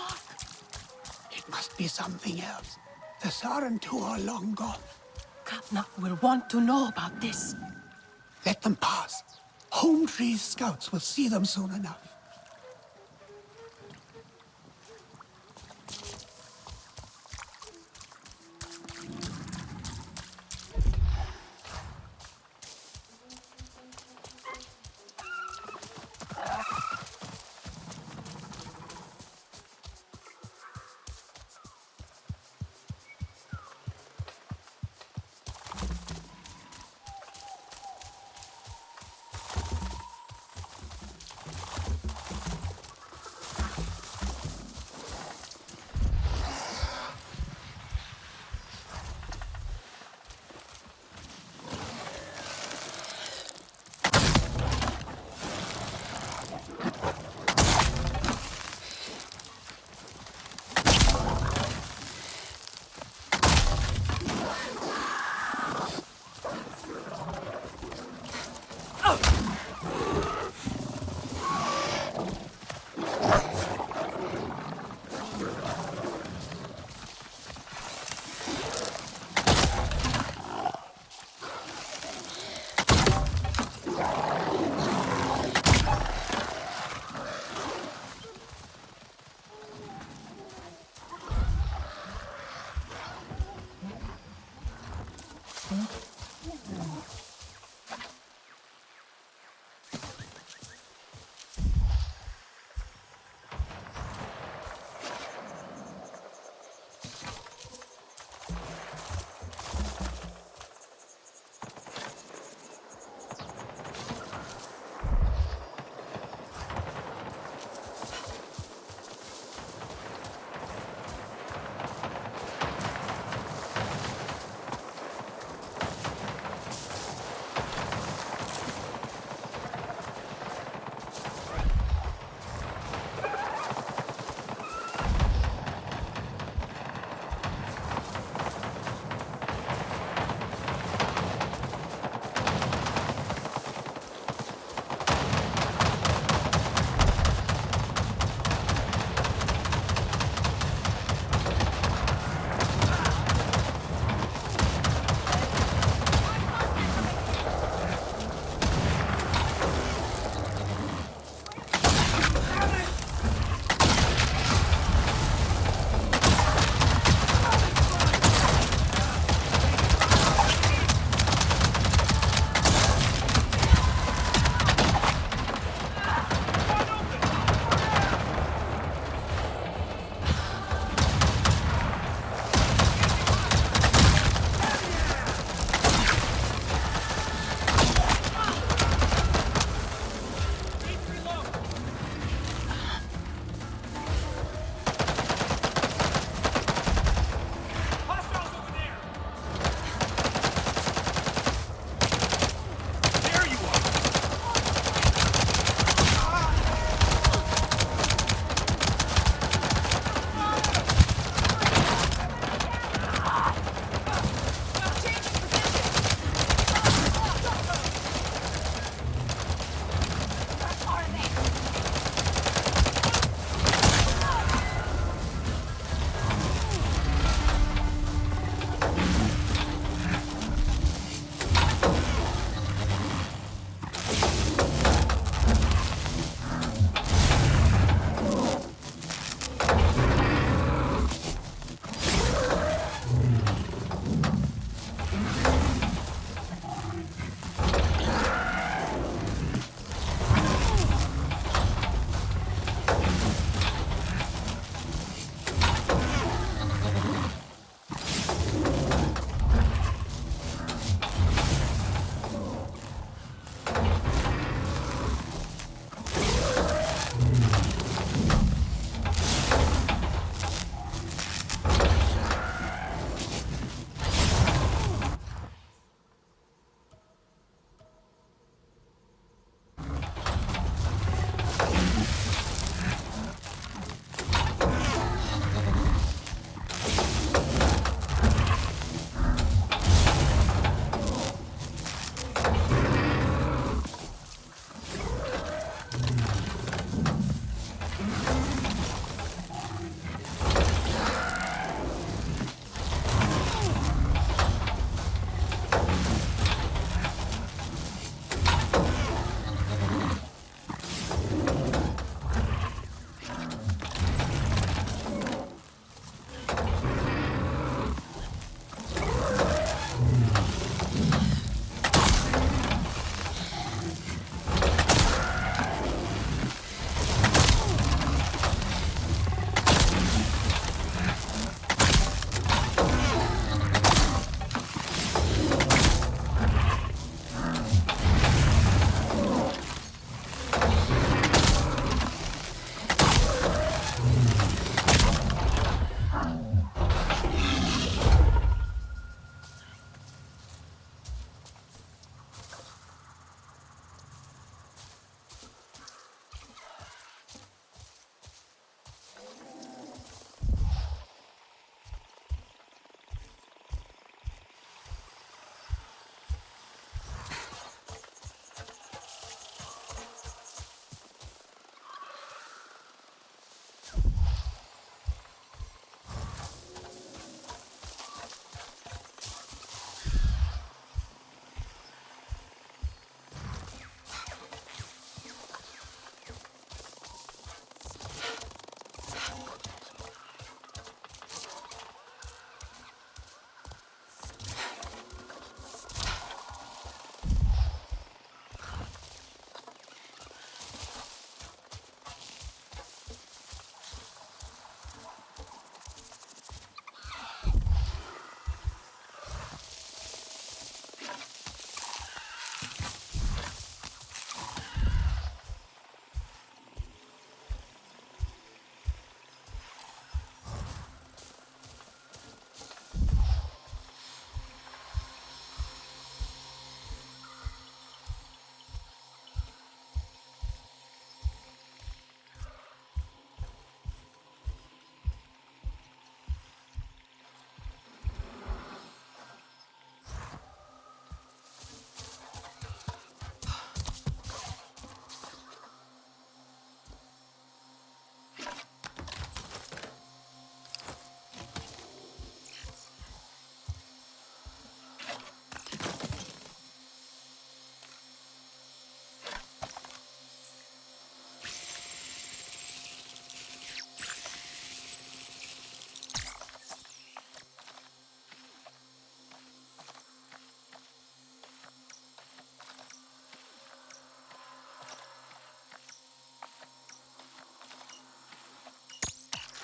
mark. It must be something else. The Saran two are long gone. Kapna will want to know about this. Let them pass. Home Tree's scouts will see them soon enough.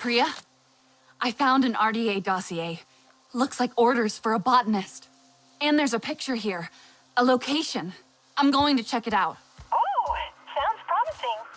Priya, I found an RDA dossier. Looks like orders for a botanist. And there's a picture here. A location. I'm going to check it out. Oh, sounds promising.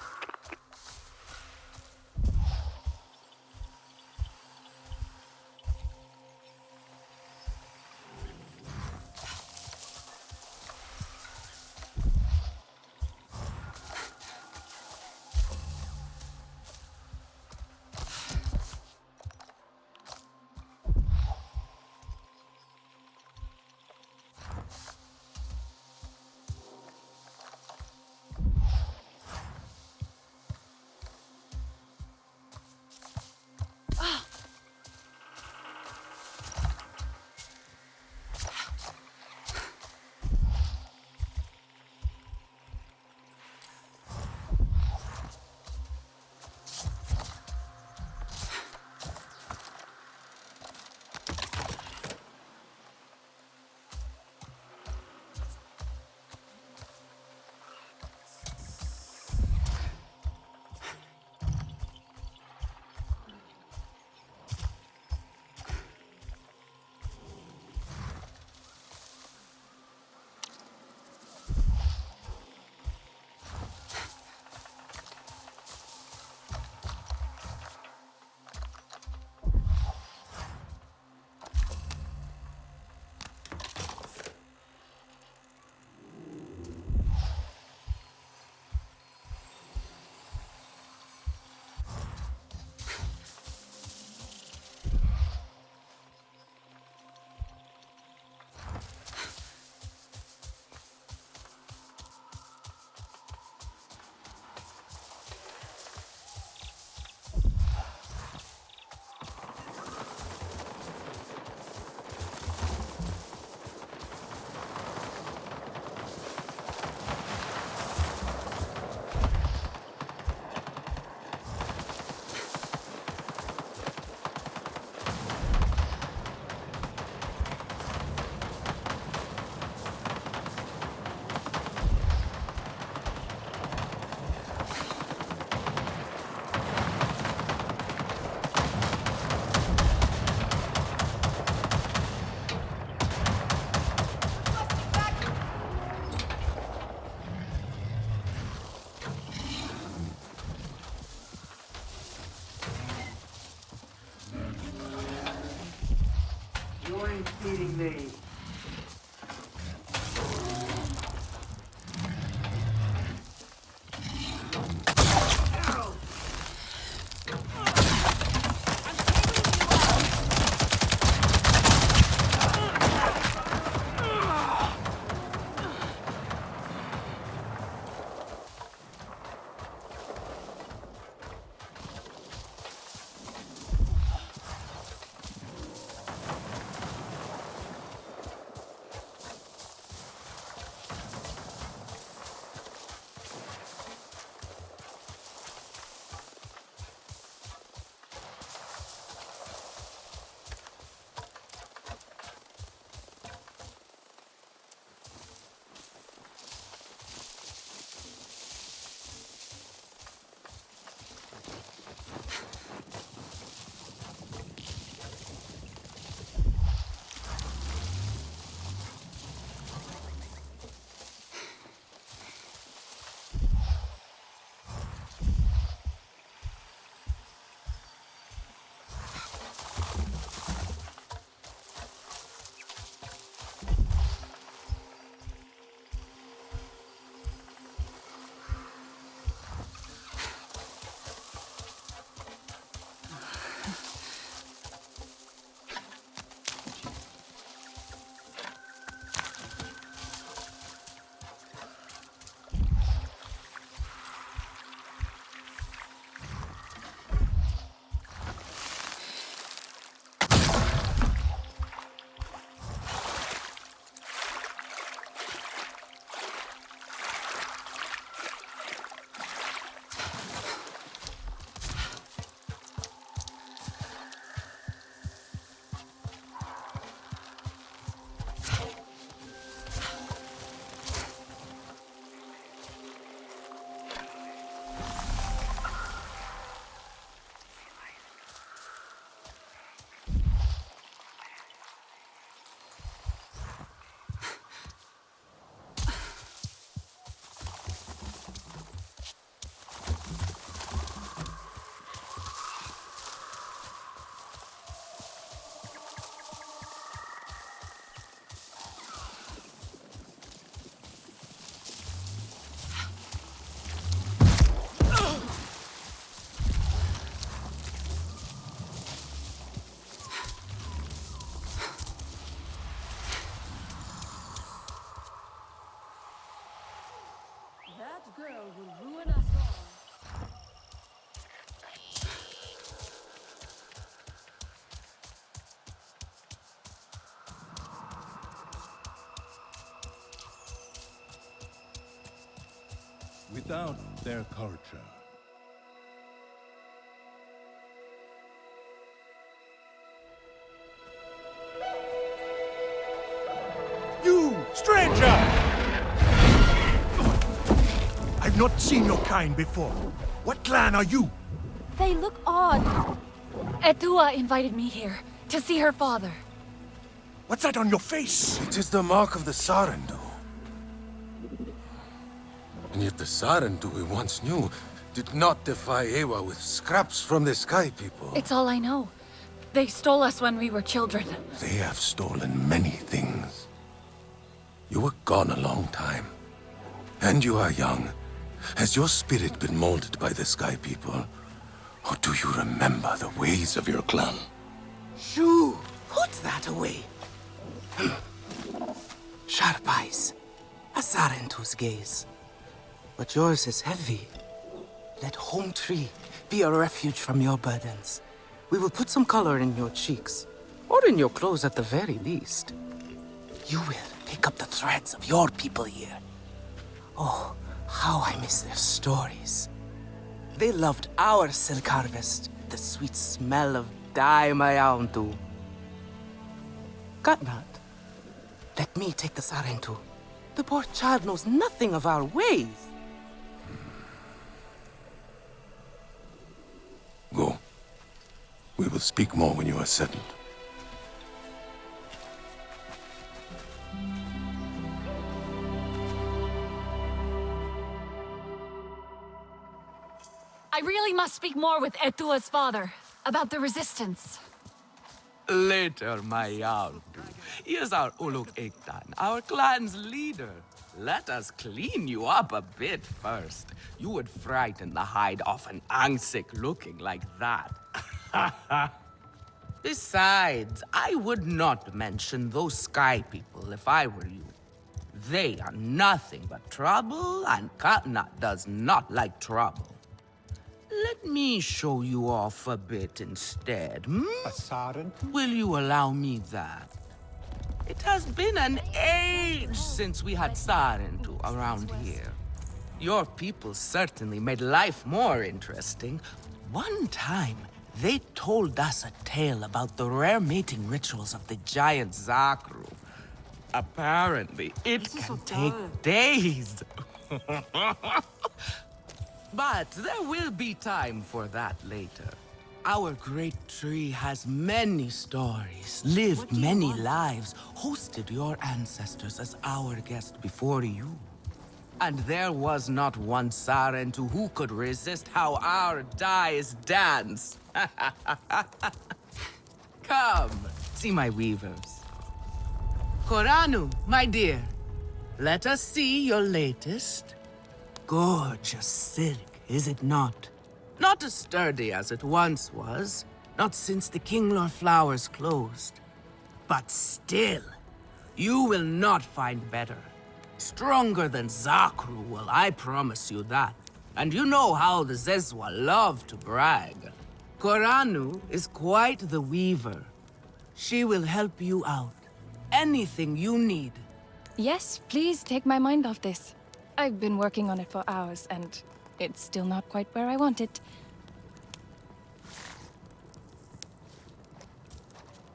You ain't feeding me. wiped out their culture. You, stranger! I've not seen your kind before. What clan are you? They look odd. Etua invited me here to see her father. What's that on your face? It is the mark of the Sarentu. And yet the Sarentu we once knew did not defy Ewa with scraps from the Sky People. It's all I know. They stole us when we were children. They have stolen many things. You were gone a long time. And you are young. Has your spirit been molded by the Sky People? Or do you remember the ways of your clan? Shoo! Put that away. Sharp eyes. A Sarentu's gaze. But yours is heavy. Let Home Tree be a refuge from your burdens. We will put some color in your cheeks. Or in your clothes at the very least. You will pick up the threads of your people here. Oh, how I miss their stories. They loved our silk harvest, the sweet smell of dye mayauntu. Katnat, let me take the Sarentu. The poor child knows nothing of our ways. Go. We will speak more when you are settled. I really must speak more with Etua's father about the resistance. Later, my Yardu. He is our Uluk Ektan, our clan's leader. Let us clean you up a bit first. You would frighten the hide off an Angsik looking like that. Besides, I would not mention those Sky People if I were you. They are nothing but trouble, and Katnat does not like trouble. Let me show you off a bit instead, hmm? A Sarentu? Will you allow me that? It has been an age since we had Sarentu around here. Your people certainly made life more interesting. One time, they told us a tale about the rare mating rituals of the giant Zakru. Apparently, it can take days. But there will be time for that later. Our great tree has many stories, lived many lives, hosted your ancestors as our guest before you. And there was not one Sarentu who could resist how our dyes dance. Come, see my weavers. Koranu, my dear, let us see your latest. Gorgeous silk, is it not? Not as sturdy as it once was, not since the Kinglor flowers closed. But still, you will not find better. Stronger than Zakru will, I promise you that. And you know how the Zezwa love to brag. Koranu is quite the weaver. She will help you out. Anything you need. Yes, please take my mind off this. I've been working on it for hours, and it's still not quite where I want it.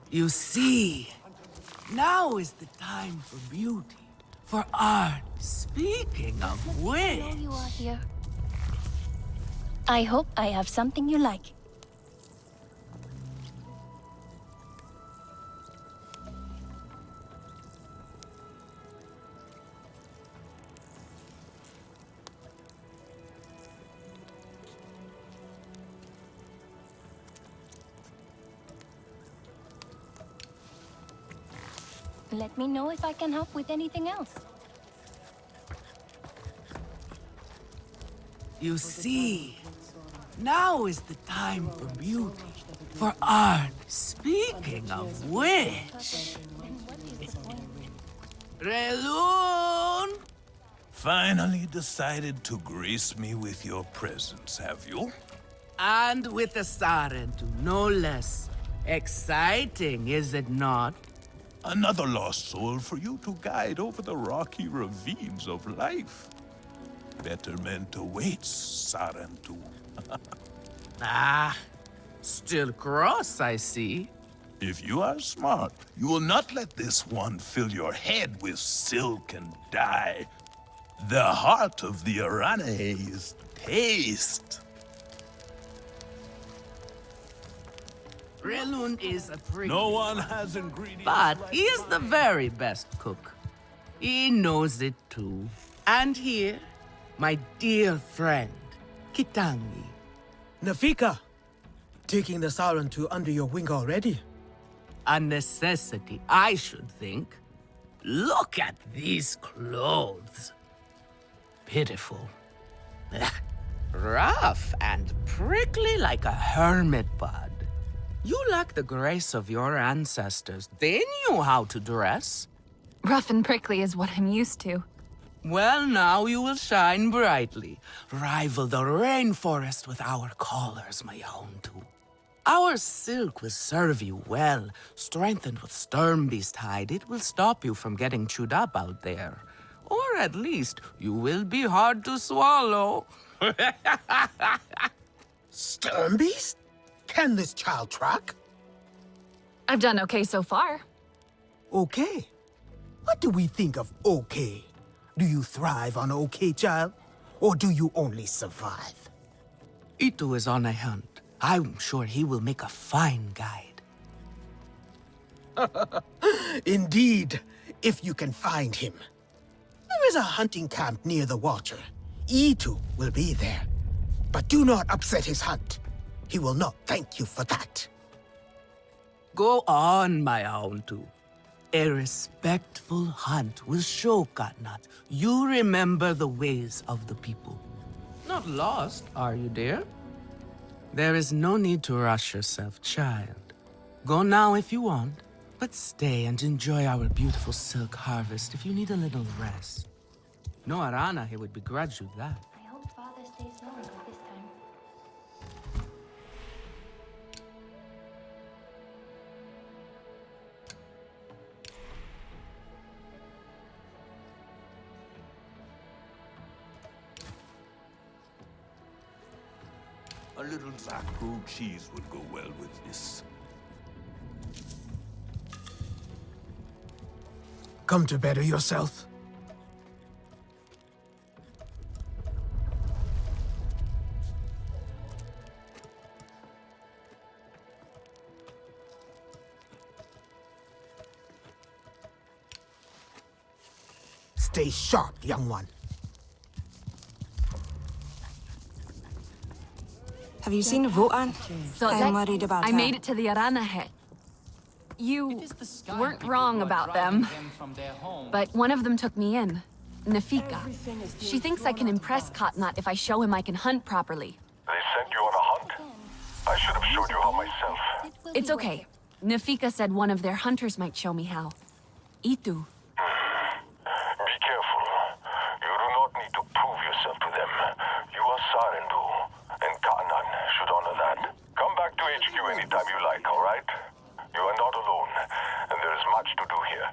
You see, now is the time for beauty, for art. Speaking of which... I know you are here. I hope I have something you like. Let me know if I can help with anything else. You see, now is the time for beauty, for art. Speaking of which... Relun! Finally decided to grace me with your presence, have you? And with a Sarentu, no less. Exciting, is it not? Another lost soul for you to guide over the rocky ravines of life. Betterment awaits, Sarentu. Ah, still cross, I see. If you are smart, you will not let this one fill your head with silk and dye. The heart of the Arane is taste. Relund is a prick. No one has ingredients But like he is the very best cook. He knows it too. And here, my dear friend, Kitangi. Nafika, taking the Sarantu under your wing already. A necessity, I should think. Look at these clothes. Pitiful. Rough and prickly like a hermit bud. You lack the grace of your ancestors. They knew how to dress. Rough and prickly is what I'm used to. Well, now you will shine brightly. Rival the rainforest with our collars, my own too. Our silk will serve you well. Strengthened with Sternbeast hide, it will stop you from getting chewed up out there. Or at least, you will be hard to swallow. Sternbeast? Can this child track? I've done okay so far. Okay. What do we think of okay? Do you thrive on okay, child? Or do you only survive? Itu is on a hunt. I'm sure he will make a fine guide. Indeed, if you can find him. There is a hunting camp near the Watcher. Itu will be there. But do not upset his hunt. He will not thank you for that. Go on, my own too. A respectful hunt will show Katnat you remember the ways of the people. Not lost, are you, dear? There is no need to rush yourself, child. Go now if you want, but stay and enjoy our beautiful silk harvest if you need a little rest. No Arana here would begrudge you that. I hope Father stays longer this time. A little Zakru cheese would go well with this. Come to better yourself. Stay sharp, young one. Have you seen Votan? So I'm worried about I her. made it to the Arana hut. You weren't wrong about them. But one of them took me in. Nafika. She thinks I can impress Katnat if I show him I can hunt properly. They sent you on a hunt? I should have showed you how myself. It's okay. Nafika said one of their hunters might show me how. Itu. Be careful. You do not need to prove yourself to them. You are Sarendu, and Kanan should honor that. Come back to HQ anytime you like, all right? You are not alone, and there is much to do here.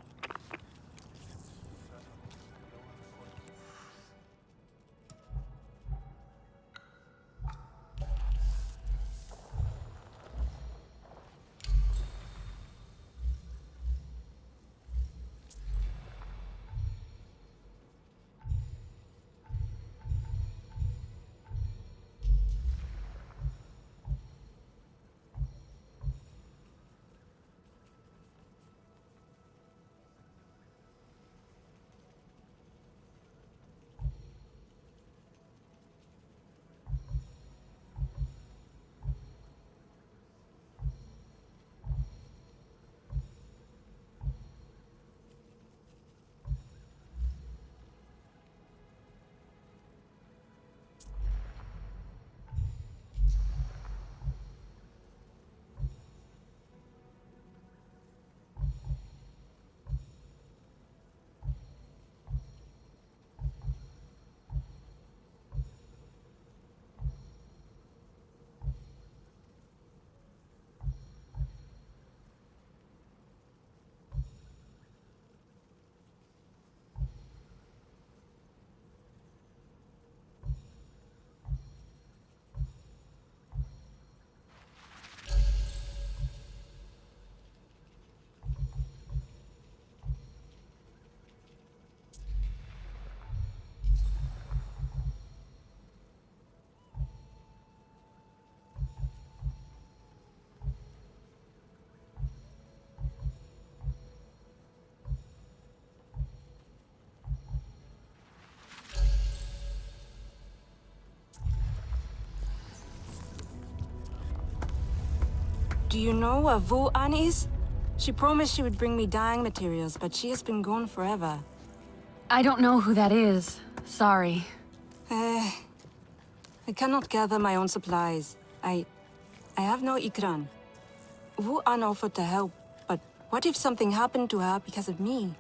Do you know where Vo-An is? She promised she would bring me dyeing materials, but she has been gone forever. I don't know who that is. Sorry. I cannot gather my own supplies. I have no ikran. Vo-An offered to help, but what if something happened to her because of me?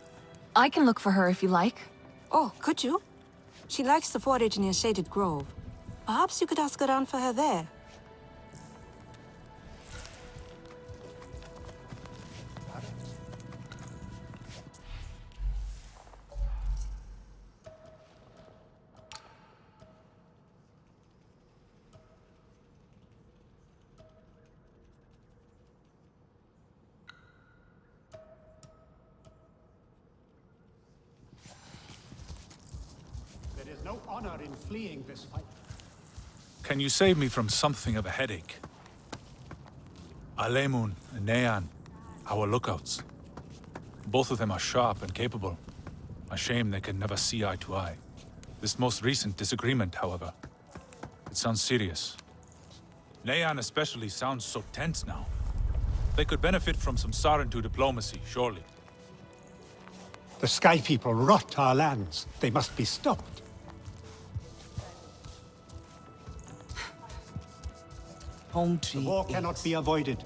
I can look for her if you like. Oh, could you? She likes to forage near Shaded Grove. Perhaps you could ask around for her there. There is no honor in fleeing this fight. Can you save me from something of a headache? Alemun and Nean, our lookouts. Both of them are sharp and capable. A shame they can never see eye to eye. This most recent disagreement, however, it sounds serious. Nean especially sounds so tense now. They could benefit from some Sarentu diplomacy, surely. The Sky People rot our lands. They must be stopped. Home The tree war cannot be avoided.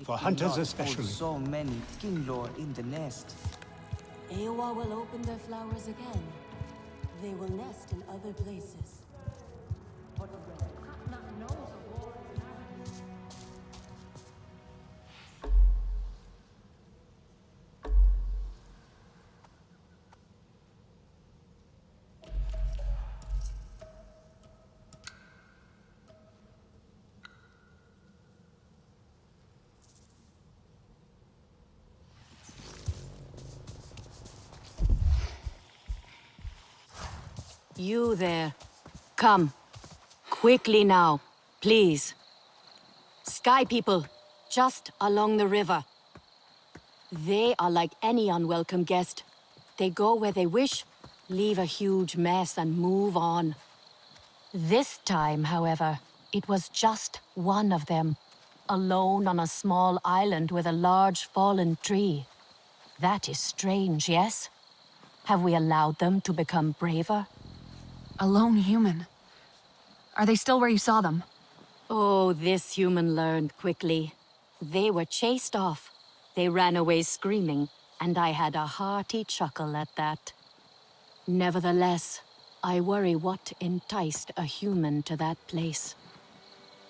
For hunters especially. So many kin lore in the nest. Ewa will open their flowers again. They will nest in other places. You there. Come. Quickly now, please. Sky people, just along the river. They are like any unwelcome guest. They go where they wish, leave a huge mess and move on. This time, however, it was just one of them, alone on a small island with a large fallen tree. That is strange, yes? Have we allowed them to become braver? A lone human. Are they still where you saw them? Oh, this human learned quickly. They were chased off. They ran away screaming, and I had a hearty chuckle at that. Nevertheless, I worry what enticed a human to that place.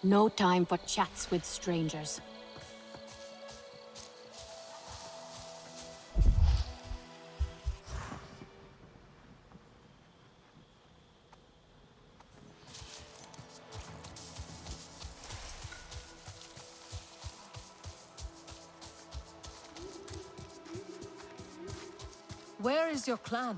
No time for chats with strangers. Where is your clan?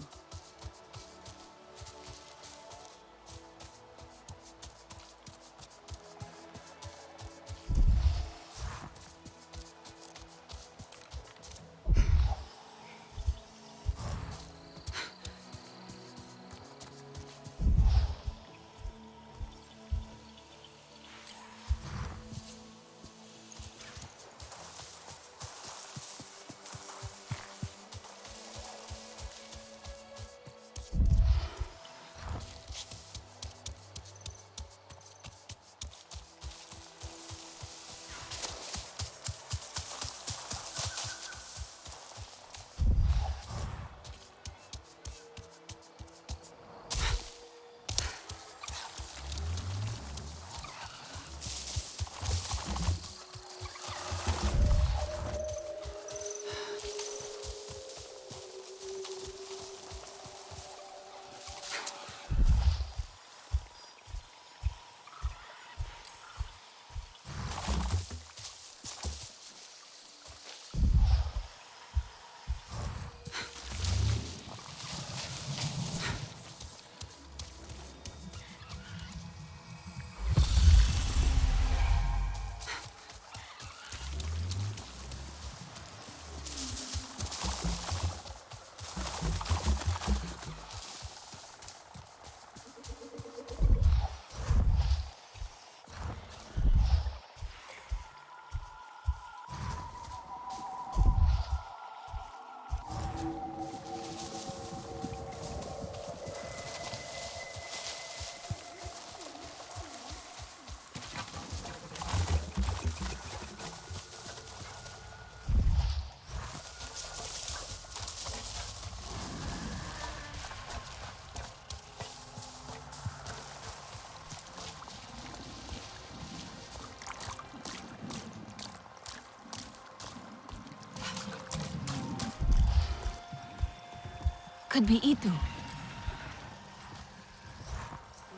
could be Itu.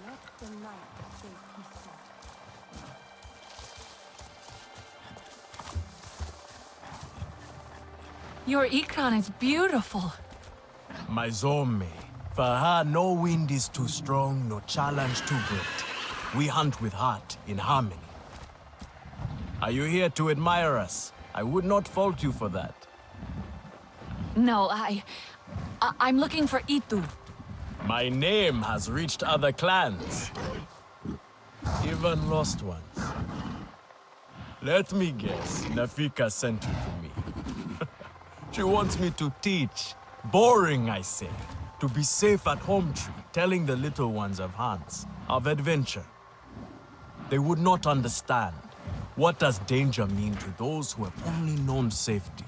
Let the night say peaceful. Your Ikran is beautiful. My Zome. For her, no wind is too strong, no challenge too great. We hunt with heart, in harmony. Are you here to admire us? I would not fault you for that. No, I'm looking for Itu. My name has reached other clans. Even lost ones. Let me guess, Nafika sent you to me. She wants me to teach. Boring, I say. To be safe at home tree, telling the little ones of Hans, of adventure. They would not understand. What does danger mean to those who have only known safety?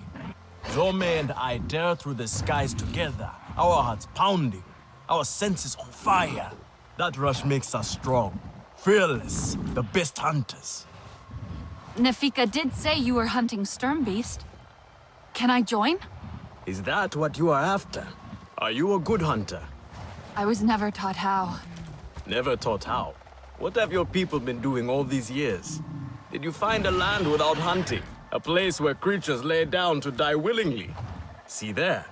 Zome and I dare through the skies together, our hearts pounding, our senses on fire. That rush makes us strong, fearless, the best hunters. Nafika did say you were hunting Sturmbeast. Can I join? Is that what you are after? Are you a good hunter? I was never taught how. Never taught how? What have your people been doing all these years? Did you find a land without hunting? A place where creatures lay down to die willingly? See there.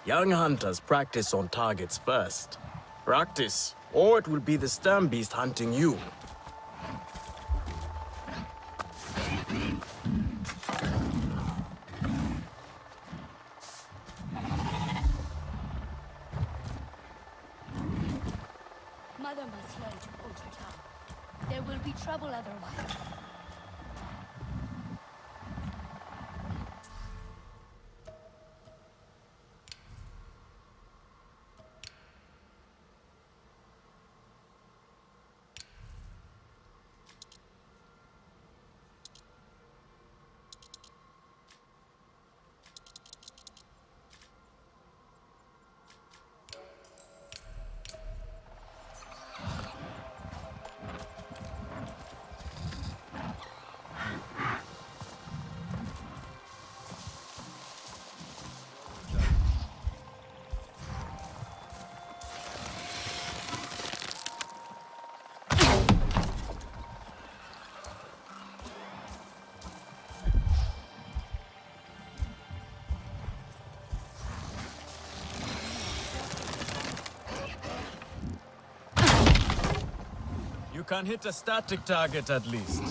Young hunters practice on targets first. Practice, or it will be the Sturmbeast hunting you. Mother must learn to hold her tongue. There will be trouble otherwise. You can hit a static target at least.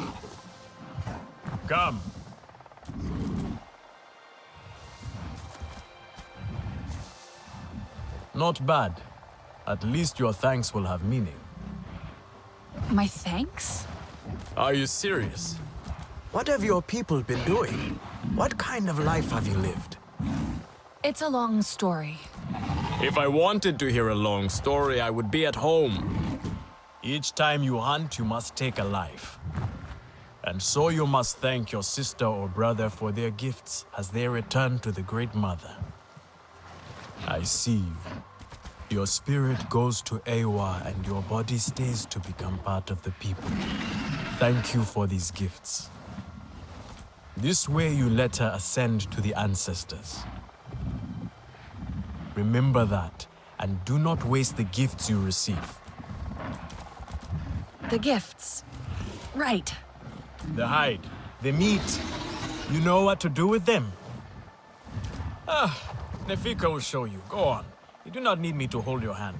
Come. Not bad. At least your thanks will have meaning. My thanks? Are you serious? What have your people been doing? What kind of life have you lived? It's a long story. If I wanted to hear a long story, I would be at home. Each time you hunt, you must take a life. And so you must thank your sister or brother for their gifts as they return to the Great Mother. I see you. Your spirit goes to Ewa and your body stays to become part of the people. Thank you for these gifts. This way you let her ascend to the ancestors. Remember that, and do not waste the gifts you receive. The gifts. Right. The hide, the meat. You know what to do with them? Nefika will show you. Go on. You do not need me to hold your hand.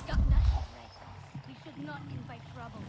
Got nothing right. We should not invite trouble.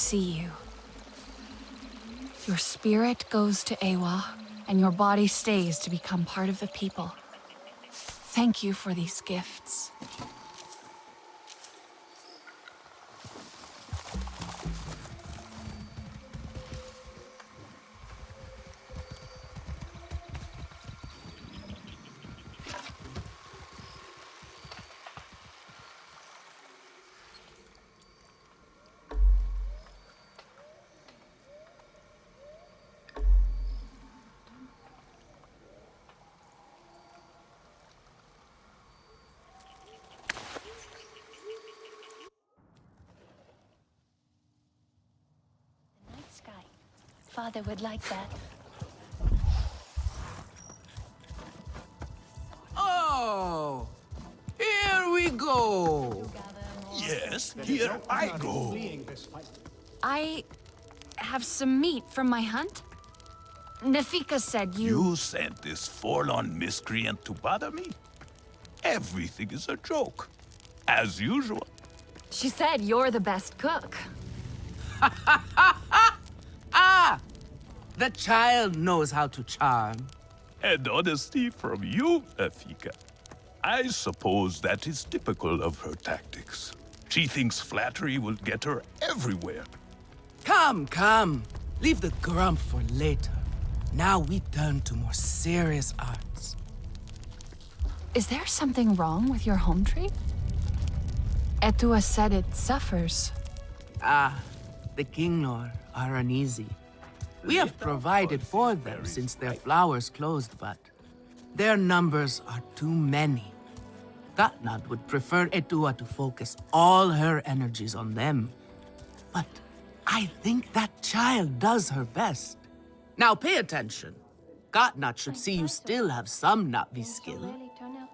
see you. Your spirit goes to Ewa, and your body stays to become part of the people. Thank you for these gifts. Night sky. Father would like that. Oh! Here we go! Yes, here I go. I have some meat from my hunt. Nafika said You sent this forlorn miscreant to bother me? Everything is a joke. As usual. She said you're the best cook. Ah! The child knows how to charm. And honesty from you, Nafika. I suppose that is typical of her tactics. She thinks flattery will get her everywhere. Come, come. Leave the grump for later. Now we turn to more serious arts. Is there something wrong with your home tree? Etua said it suffers. Ah, the Kinglor are uneasy. We have provided for them since their flowers closed, but their numbers are too many. Katnat would prefer Etua to focus all her energies on them. But I think that child does her best. Now pay attention. Katnat should see you still have some Na'vi skill,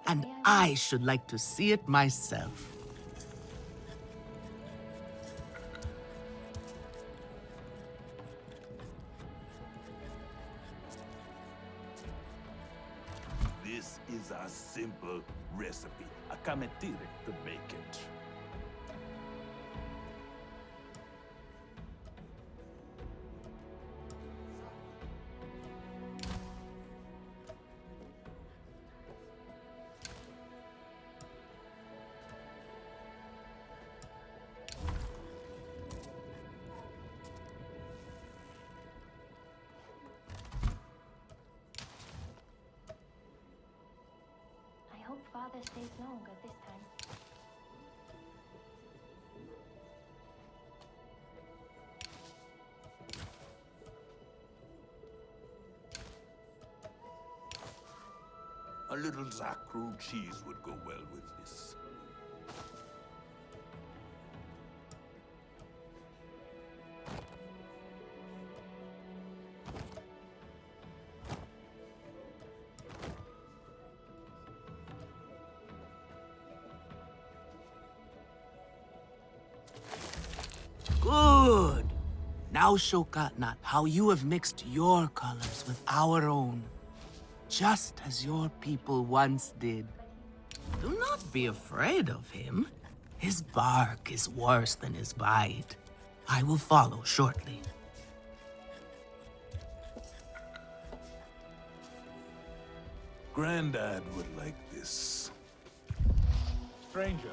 and I should like to see it myself. This is a simple recipe. A kametire to make it. I hope Father stays longer this time. A little Zakru cheese would go well with this. Good. Now show Katnat how you have mixed your colors with our own, just as your people once did. Do not be afraid of him. His bark is worse than his bite. I will follow shortly. Grandad would like this. Stranger.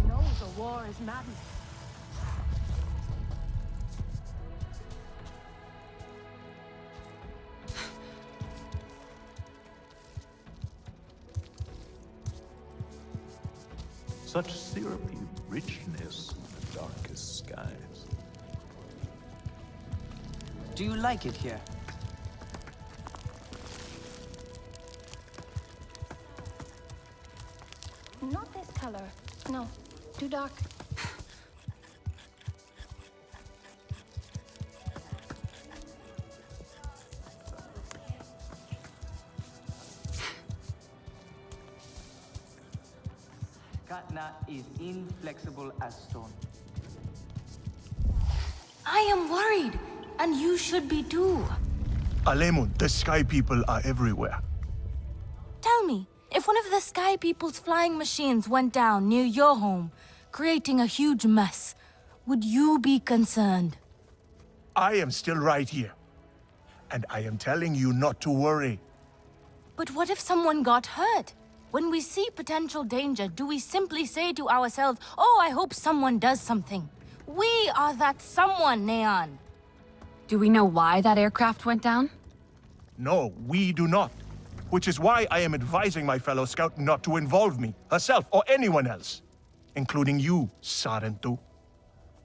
No, the war is madness. Such syrupy richness in the darkest skies. Do you like it here? Not this color. No, too dark. Katna is inflexible as stone. I am worried, and you should be too. Alemun, the Sky People are everywhere. Tell me, if one of the Sky People's flying machines went down near your home, creating a huge mess, would you be concerned? I am still right here. And I am telling you not to worry. But what if someone got hurt? When we see potential danger, do we simply say to ourselves, oh, I hope someone does something? We are that someone, Neon. Do we know why that aircraft went down? No, we do not. Which is why I am advising my fellow scout not to involve me, herself, or anyone else. Including you, Sarentu.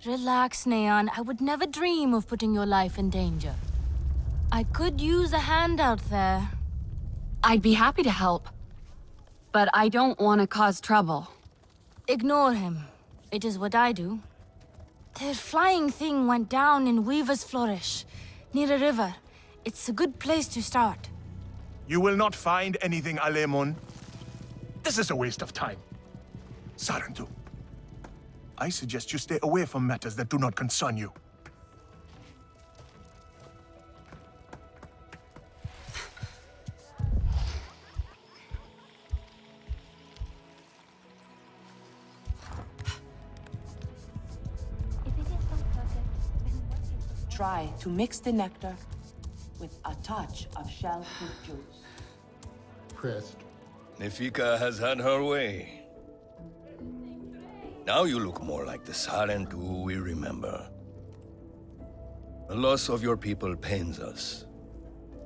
Relax, Neon. I would never dream of putting your life in danger. I could use a hand out there. I'd be happy to help. But I don't want to cause trouble. Ignore him. It is what I do. Their flying thing went down in Weaver's Flourish, near a river. It's a good place to start. You will not find anything, Alemun. This is a waste of time. Sarentu, I suggest you stay away from matters that do not concern you. Try to mix the nectar with a touch of shell fruit juice. Pressed. Nefika has had her way. Now you look more like the Sarentu we remember. The loss of your people pains us.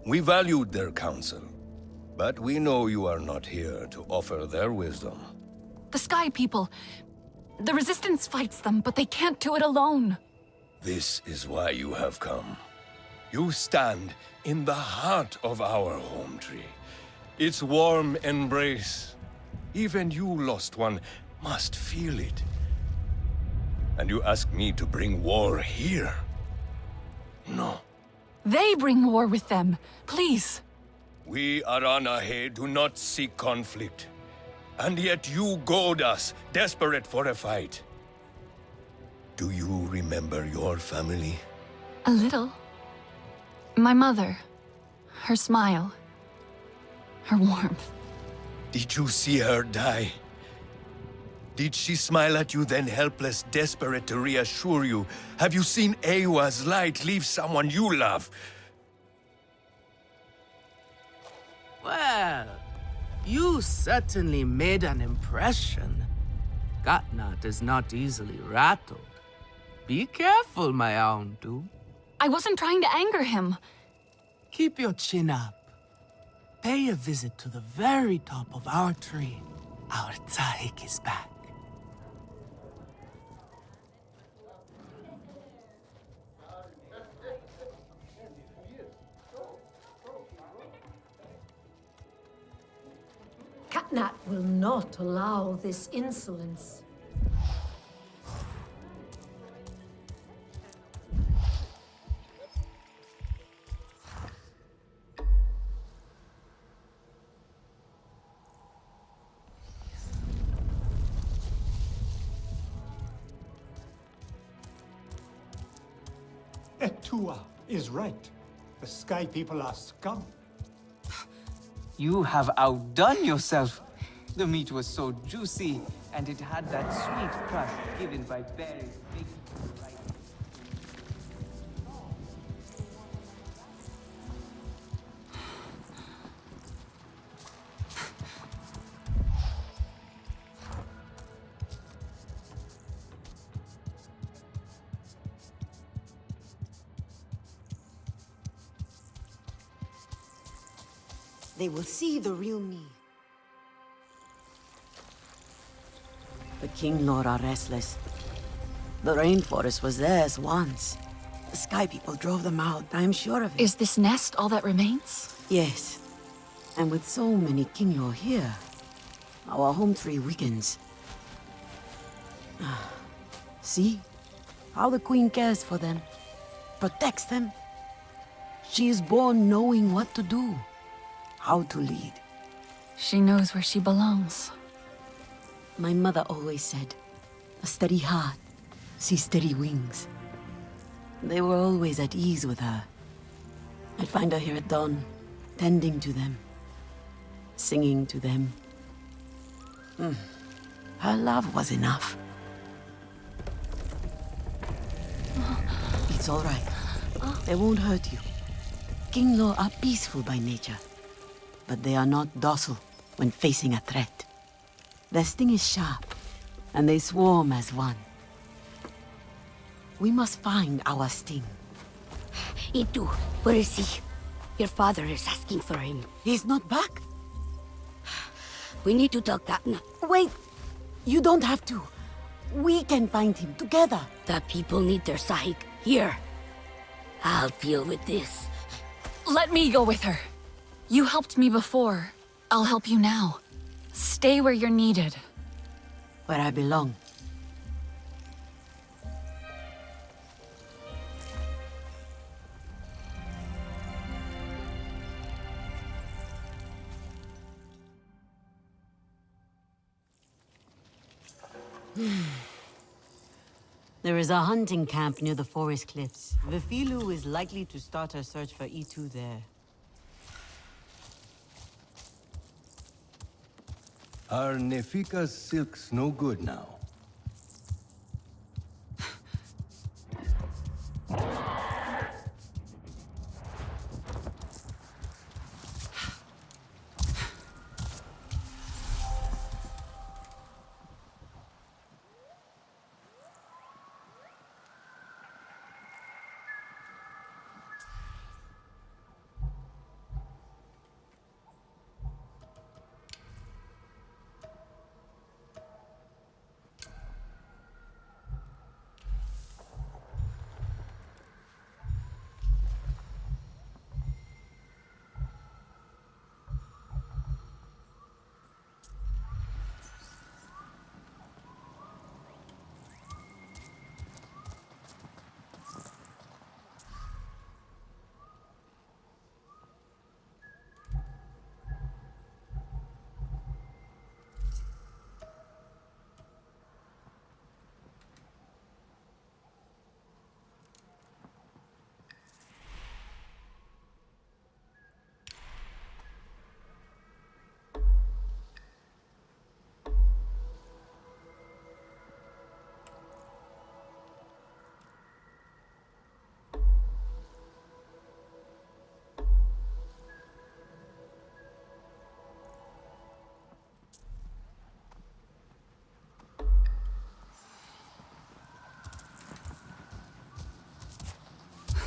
We valued their counsel, but we know you are not here to offer their wisdom. The Sky People. The Resistance fights them, but they can't do it alone. This is why you have come. You stand in the heart of our home tree. Its warm embrace. Even you, lost one, must feel it. And you ask me to bring war here? No. They bring war with them. Please. We Aranahe do not seek conflict. And yet you goad us, desperate for a fight. Do you remember your family? A little. My mother. Her smile. Her warmth. Did you see her die? Did she smile at you then helpless, desperate to reassure you? Have you seen Ewa's light leave someone you love? Well, you certainly made an impression. Gatnat is not easily rattled. Be careful, my Auntu. I wasn't trying to anger him. Keep your chin up. Pay a visit to the very top of our tree. Our Tsahik is back. Katnat will not allow this insolence. Etua is right. The Sky People are scum. You have outdone yourself. The meat was so juicy, and it had that sweet crust given by berries baked to the right. They will see the real me. The King Lord are restless. The rainforest was theirs once. The Sky People drove them out, I'm sure of it. Is this nest all that remains? Yes. And with so many King Lord here, our home tree weakens. See? How the Queen cares for them. Protects them. She is born knowing what to do. How to lead. She knows where she belongs. My mother always said, a steady heart sees steady wings. They were always at ease with her. I'd find her here at dawn, tending to them, singing to them. Her love was enough. It's all right. They won't hurt you. King Law are peaceful by nature, but they are not docile when facing a threat. Their sting is sharp, and they swarm as one. We must find our sting. Itu, where is he? Your father is asking for him. He's not back? We need to talk that now. Wait! You don't have to. We can find him together. The people need their sahik. Here. I'll deal with this. Let me go with her. You helped me before. I'll help you now. Stay where you're needed. Where I belong. There is a hunting camp near the forest cliffs. Vifilu is likely to start her search for E2 there. Are Nefika's silks no good now?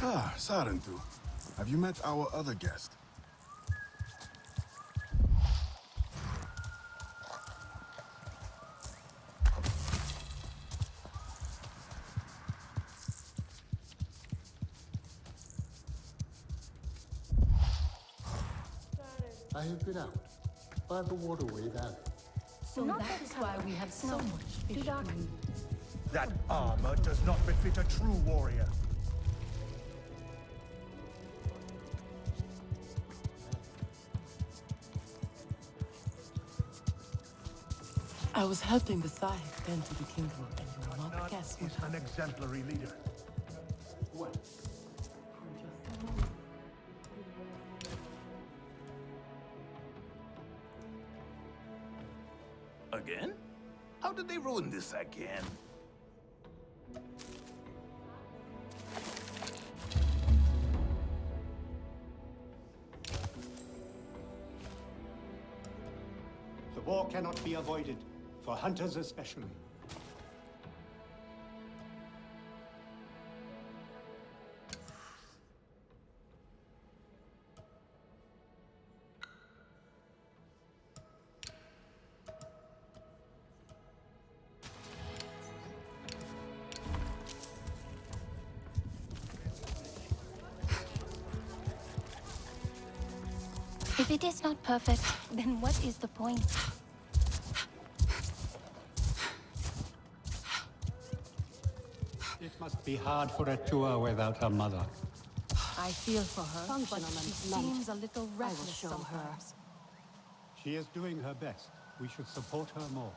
Ah, Sarentu. Have you met our other guest? I have been out by the waterway valley. So that is why we have so much fish to eat. That armor does not befit a true warrior. I was helping the Sahib tend to the kingdom, and you will not guess what An exemplary leader. What? Again? How did they ruin this again? The war cannot be avoided, for hunters especially. If it is not perfect, then what is the point? It must be hard for a Tua without her mother. I feel for her, but she seems a little reckless show her. sometimes. She is doing her best. We should support her more.